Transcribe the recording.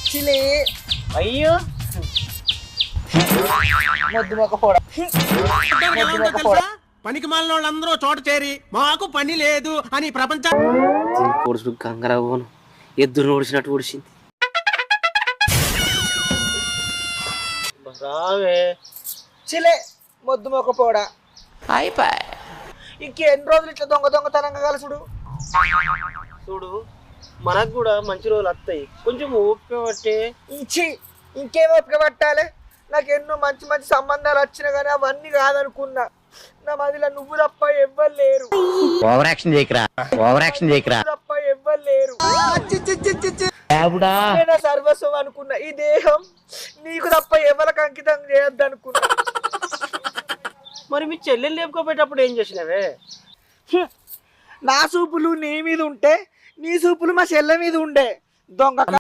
చిలి అయ్యో మొద్దు మొక్క పోడ పనికి మాలిన వాళ్ళందరూ చోట చేరి మాకు పని లేదు అని ప్రపంచం పొడుచుడు గంగరావును ఎద్దును ఓడిసినట్టు ఓడిసింది. రావే చిలే మొద్దు మొక్క పోడ అయిపోయి ఇంకెన్ని రోజులు ఇట్లా దొంగతనంగా కలుసుడు. చూడు మనకు కూడా మంచి రోజులు వస్తాయి, కొంచెం ఓపిక పట్టే. ఇంకేం ఓపిక పట్టాలి? నాకు ఎన్నో మంచి మంచి సంబంధాలు వచ్చినా కానీ అవన్నీ కాదనుకున్నా. నా మదిలో నువ్వు తప్ప ఎవ్వరు లేరు. ఓవర్ యాక్షన్ తప్ప ఎవ్వరు లేరు. నా సర్వస్వం అనుకున్నా. ఈ దేహం నీకు తప్ప ఎవరికి అంకితం చేయొద్దు అనుకున్నా. మరి మీ చెల్లెలు లేపుకోపోయేటప్పుడు ఏం చేసినవే? నా చూపులు నీ మీద ఉంటే నీ చూపులు మా చెల్లె మీద ఉండే. దొంగ